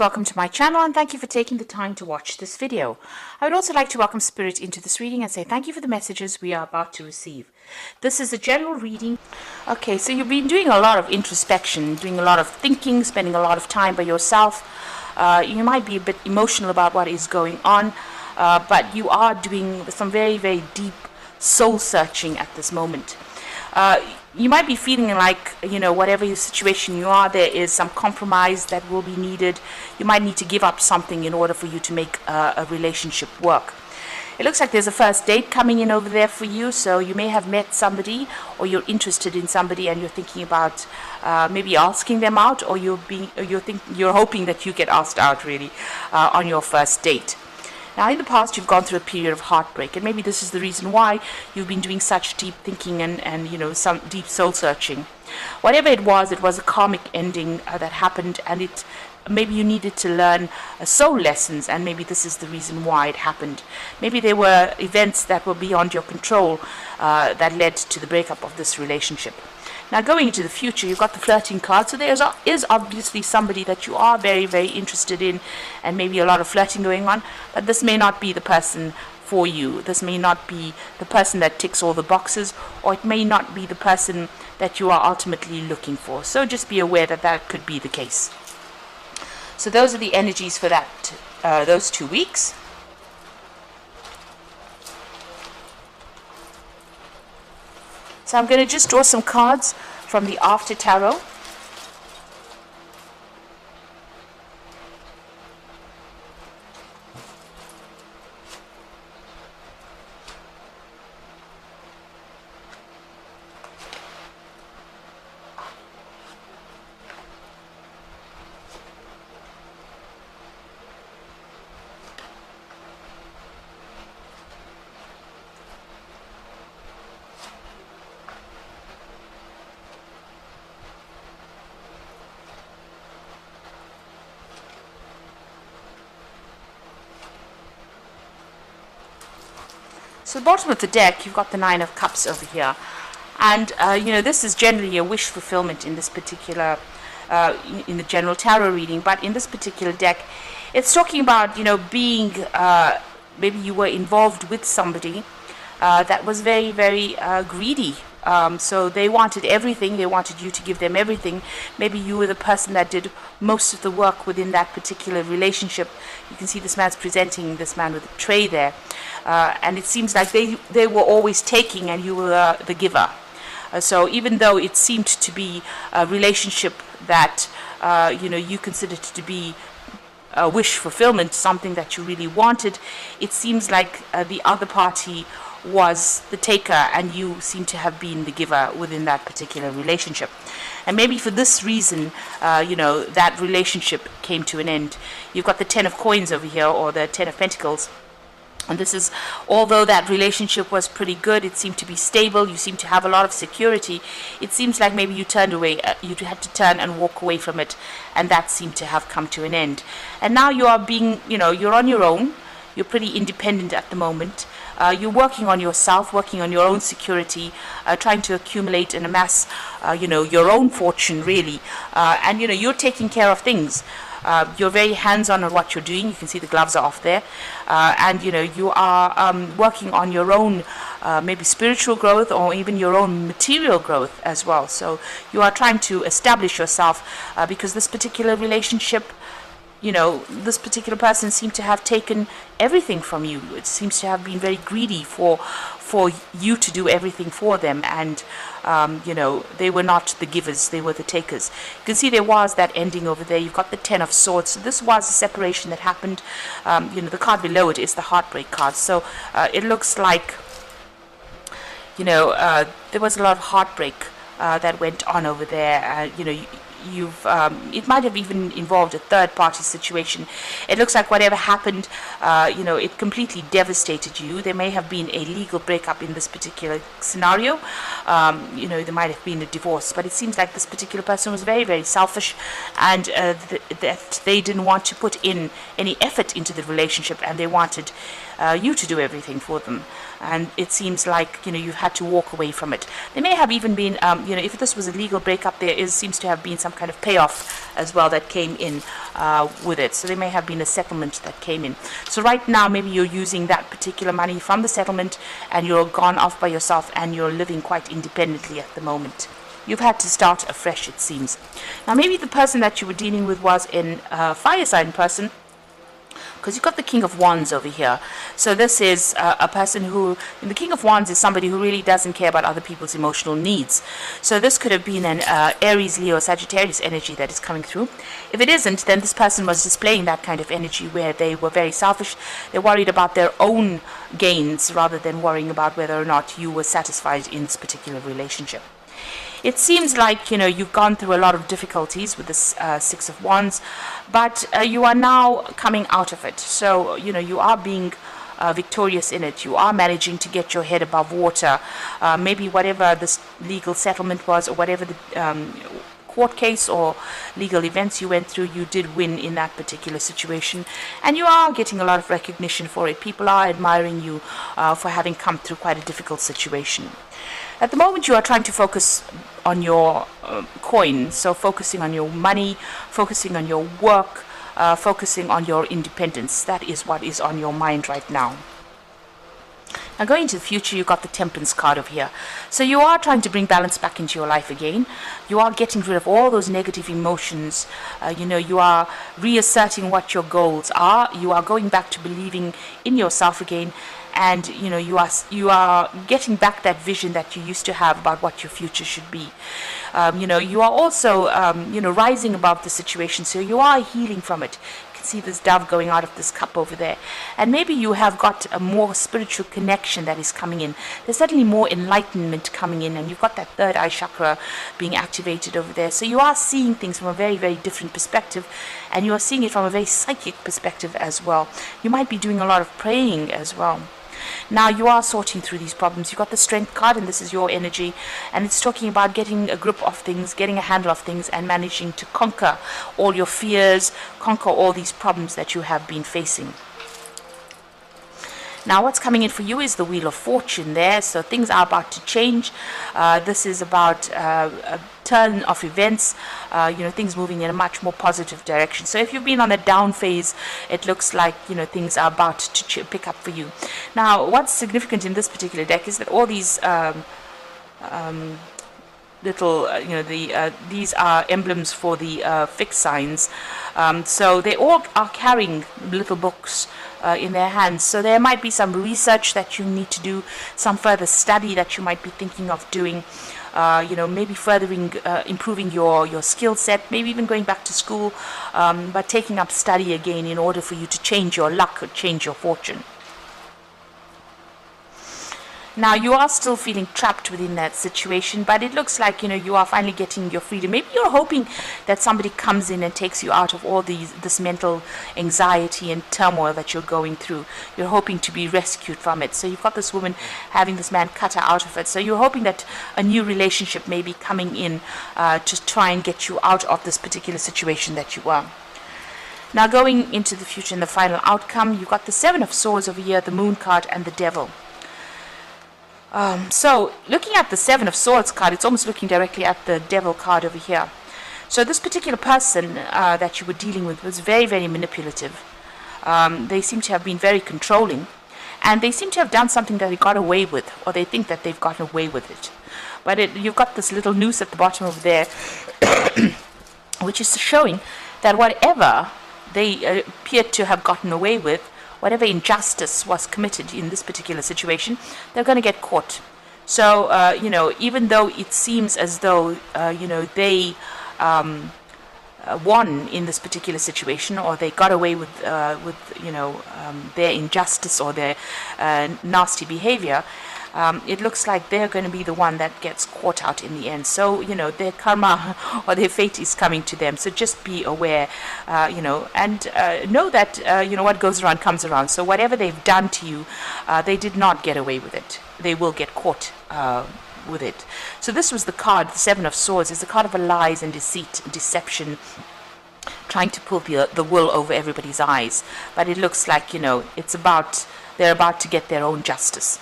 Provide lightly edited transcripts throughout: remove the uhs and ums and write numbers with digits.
welcome to my channel and thank you for taking the time to watch this video. I would also like to welcome Spirit into this reading and say thank you for the messages we are about to receive. This is a general reading. Okay, so you've been doing a lot of introspection, doing a lot of thinking, spending a lot of time by yourself. You might be a bit emotional about what is going on, but you are doing some very, very deep soul searching at this moment. You might be feeling like, whatever your situation you are, there is some compromise that will be needed. You might need to give up something in order for you to make a relationship work. It looks like there's a first date coming in over there for you, so you may have met somebody or you're interested in somebody and you're thinking about maybe asking them out, or you're hoping that you get asked out really on your first date. Now, in the past, you've gone through a period of heartbreak, and maybe this is the reason why you've been doing such deep thinking and some deep soul searching. Whatever it was a karmic ending that happened, and maybe you needed to learn soul lessons, and maybe this is the reason why it happened. Maybe there were events that were beyond your control that led to the breakup of this relationship. Now, going into the future, you've got the flirting card, so there is obviously somebody that you are very, very interested in, and maybe a lot of flirting going on, but this may not be the person for you. This may not be the person that ticks all the boxes, or it may not be the person that you are ultimately looking for. So just be aware that that could be the case. So those are the energies for those 2 weeks. So I'm going to just draw some cards from the After Tarot. So the bottom of the deck, you've got the Nine of Cups over here. And, this is generally a wish fulfillment in this particular, in the general tarot reading. But in this particular deck, it's talking about, being, maybe you were involved with somebody that was very, very greedy. So they wanted everything. They wanted you to give them everything. Maybe you were the person that did most of the work within that particular relationship. You can see this man's presenting this man with a tray there. And it seems like they were always taking and you were the giver. So even though it seemed to be a relationship that, you considered to be a wish fulfillment, something that you really wanted, it seems like the other party was the taker and you seem to have been the giver within that particular relationship. And maybe for this reason, that relationship came to an end. You've got the Ten of Coins over here, or the Ten of Pentacles. And this is, although that relationship was pretty good, it seemed to be stable, you seem to have a lot of security, it seems like maybe you turned away, you had to turn and walk away from it, and that seemed to have come to an end. And now you are being, you're on your own, you're pretty independent at the moment. You're working on yourself, working on your own security, trying to accumulate and amass, your own fortune, really. And, you're taking care of things. You're very hands-on on what you're doing. You can see the gloves are off there. And, you are working on your own maybe spiritual growth or even your own material growth as well. So you are trying to establish yourself because this particular relationship, this particular person seemed to have taken everything from you. It seems to have been very greedy for you to do everything for them. And, they were not the givers, they were the takers. You can see there was that ending over there. You've got the Ten of Swords. So this was a separation that happened. The card below it is the Heartbreak card. So it looks like, there was a lot of heartbreak that went on over there. It might have even involved a third-party situation. It looks like whatever happened, it completely devastated you. There may have been a legal breakup in this particular scenario. There might have been a divorce, but it seems like this particular person was very, very selfish, and that they didn't want to put in any effort into the relationship, and they wanted you to do everything for them. and it seems like, you've had to walk away from it. There may have even been, if this was a legal breakup, seems to have been some kind of payoff as well that came in with it. So there may have been a settlement that came in. So right now, maybe you're using that particular money from the settlement and you're gone off by yourself and you're living quite independently at the moment. You've had to start afresh, it seems. Now, maybe the person that you were dealing with was a fire sign person, because you've got the King of Wands over here. So this is a person who, the King of Wands is somebody who really doesn't care about other people's emotional needs. So this could have been an Aries, Leo, Sagittarius energy that is coming through. If it isn't, then this person was displaying that kind of energy where they were very selfish. They're worried about their own gains rather than worrying about whether or not you were satisfied in this particular relationship. It seems like, you've gone through a lot of difficulties with this Six of Wands, but you are now coming out of it. So, you are being victorious in it. You are managing to get your head above water. Maybe whatever this legal settlement was, or whatever the court case or legal events you went through, you did win in that particular situation, and you are getting a lot of recognition for it. People are admiring you for having come through quite a difficult situation. At the moment, you are trying to focus on your coin, so focusing on your money, focusing on your work, focusing on your independence. That is what is on your mind right now. Now, going into the future, you've got the Temperance card over here. So you are trying to bring balance back into your life again. You are getting rid of all those negative emotions. You are reasserting what your goals are. You are going back to believing in yourself again. And you are getting back that vision that you used to have about what your future should be. You are also rising above the situation, so you are healing from it. You can see this dove going out of this cup over there, and maybe you have got a more spiritual connection that is coming in. There's certainly more enlightenment coming in, and you've got that third eye chakra being activated over there. So you are seeing things from a very, very different perspective, and you are seeing it from a very psychic perspective as well. You might be doing a lot of praying as well. Now you are sorting through these problems. You've got the Strength card, and this is your energy, and it's talking about getting a grip of things, getting a handle of things, and managing to conquer all your fears, conquer all these problems that you have been facing. Now what's coming in for you is the Wheel of Fortune there, so things are about to change. This is about a turn of events, things moving in a much more positive direction. So if you've been on a down phase, it looks like, things are about to pick up for you. Now what's significant in this particular deck is that all these these are emblems for the fixed signs. So they all are carrying little books in their hands. So there might be some research that you need to do, some further study that you might be thinking of doing. Maybe furthering, improving your skill set, maybe even going back to school, but taking up study again in order for you to change your luck or change your fortune. Now you are still feeling trapped within that situation, but it looks like you are finally getting your freedom. Maybe you're hoping that somebody comes in and takes you out of all this mental anxiety and turmoil that you're going through. You're hoping to be rescued from it. So you've got this woman having this man cut her out of it. So you're hoping that a new relationship may be coming in to try and get you out of this particular situation that you are. Now going into the future and the final outcome, you've got the Seven of Swords over here, the Moon card, and the Devil. So looking at the Seven of Swords card, it's almost looking directly at the Devil card over here. So this particular person that you were dealing with was very, very manipulative. They seem to have been very controlling, and they seem to have done something that they got away with, or they think that they've gotten away with it. But you've got this little noose at the bottom over there, which is showing that whatever they appeared to have gotten away with, whatever injustice was committed in this particular situation, they're going to get caught. So, even though it seems as though, they won in this particular situation, or they got away with their injustice or their nasty behavior, it looks like they're going to be the one that gets caught out in the end. So, their karma or their fate is coming to them. So just be aware, and know that, what goes around comes around. So whatever they've done to you, they did not get away with it. They will get caught with it. So this was the card, the Seven of Swords, is the card of lies and deceit, deception, trying to pull the wool over everybody's eyes. But it looks like, they're about to get their own justice.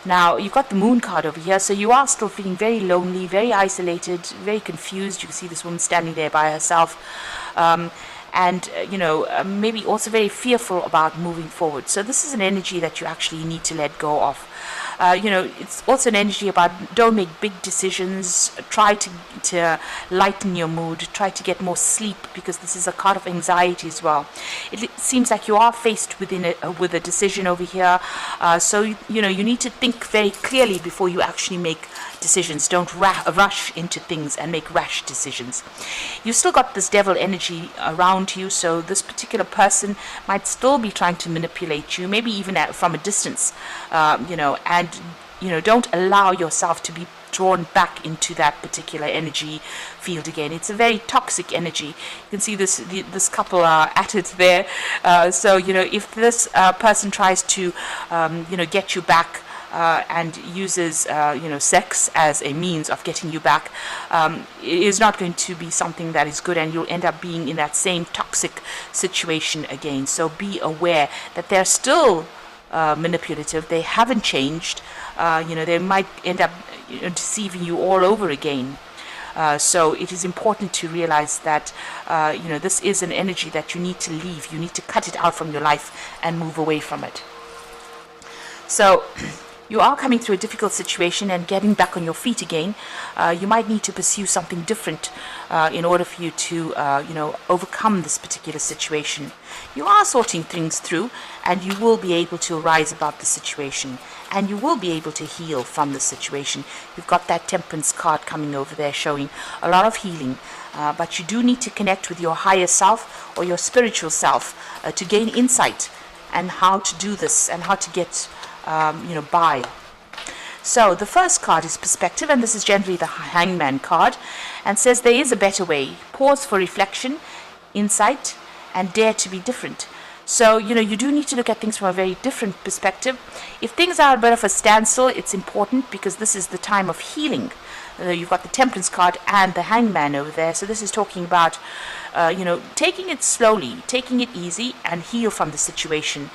Now, you've got the Moon card over here, so you are still feeling very lonely, very isolated, very confused. You can see this woman standing there by herself. And maybe also very fearful about moving forward. So this is an energy that you actually need to let go of. It's also an energy about don't make big decisions. Try to lighten your mood. Try to get more sleep, because this is a card of anxiety as well. It seems like you are faced with a decision over here. So you need to think very clearly before you actually make decisions. Don't rush into things and make rash decisions. You still got this devil energy around you, so this particular person might still be trying to manipulate you, maybe even from a distance, and don't allow yourself to be drawn back into that particular energy field again. It's a very toxic energy. You can see this couple are at it there. So if this person tries to get you back, and uses sex as a means of getting you back, it is not going to be something that is good, and you'll end up being in that same toxic situation again. So be aware that they're still manipulative. They haven't changed. They might end up deceiving you all over again. So it is important to realize that this is an energy that you need to leave. You need to cut it out from your life and move away from it. So you are coming through a difficult situation and getting back on your feet again. You might need to pursue something different in order for you to, overcome this particular situation. You are sorting things through, and you will be able to rise above the situation, and you will be able to heal from the situation. You've got that Temperance card coming over there showing a lot of healing. But you do need to connect with your higher self or your spiritual self to gain insight and how to do this and how to get by. So the first card is perspective, and this is generally the Hangman card, and says there is a better way. Pause for reflection, insight, and dare to be different. So you do need to look at things from a very different perspective. If things are a bit of a standstill, it's important, because this is the time of healing. You've got the Temperance card and the Hangman over there. So this is talking about taking it slowly, taking it easy, and heal from the situation.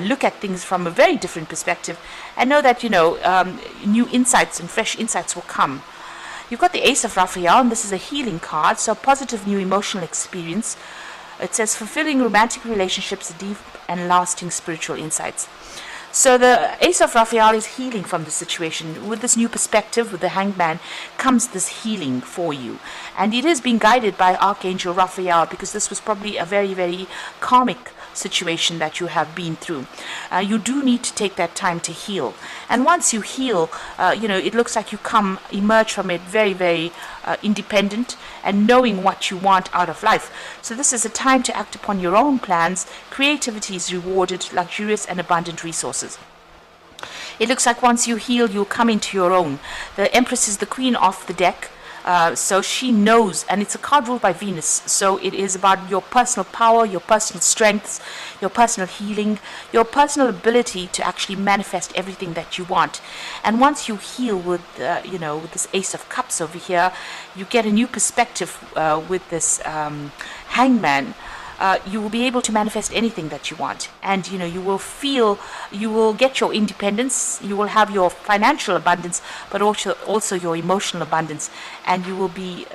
Look at things from a very different perspective, and know that new insights and fresh insights will come. You've got the Ace of Raphael, and this is a healing card, so positive new emotional experience. It says fulfilling romantic relationships, deep and lasting spiritual insights. So the Ace of Raphael is healing from the situation. With this new perspective, with the Hangman, comes this healing for you. And it is being guided by Archangel Raphael, because this was probably a very, very karmic situation that you have been through. You do need to take that time to heal. And once you heal, it looks like you emerge from it very, very independent and knowing what you want out of life. So this is a time to act upon your own plans. Creativity is rewarded, luxurious and abundant resources. It looks like once you heal, you'll come into your own. The Empress is the queen of the deck. So she knows, and it's a card ruled by Venus, so it is about your personal power, your personal strengths, your personal healing, your personal ability to actually manifest everything that you want. And once you heal with with this Ace of Cups over here, you get a new perspective with this Hangman. You will be able to manifest anything that you want, and you will get your independence, you will have your financial abundance, but also your emotional abundance, and you will be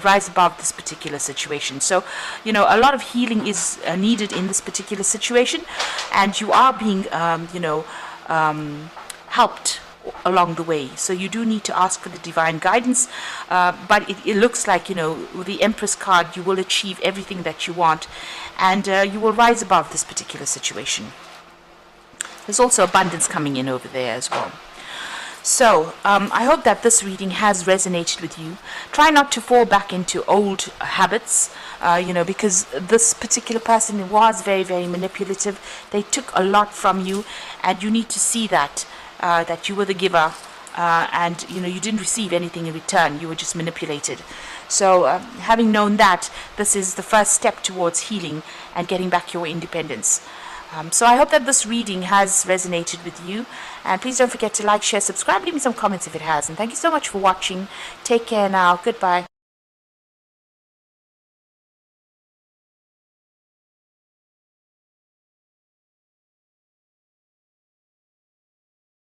rise above this particular situation. So a lot of healing is needed in this particular situation, and you are being helped along the way. So you do need to ask for the divine guidance, but it looks like with the Empress card, you will achieve everything that you want, and you will rise above this particular situation. There's also abundance coming in over there as well. So I hope that this reading has resonated with you. Try not to fall back into old habits, because this particular person was very, very manipulative. They took a lot from you, and you need to see that you were the giver, and you didn't receive anything in return. You were just manipulated. So having known that, this is the first step towards healing and getting back your independence. So I hope that this reading has resonated with you, and please don't forget to like, share, subscribe, leave me some comments if it has, and thank you so much for watching. Take care now. Goodbye.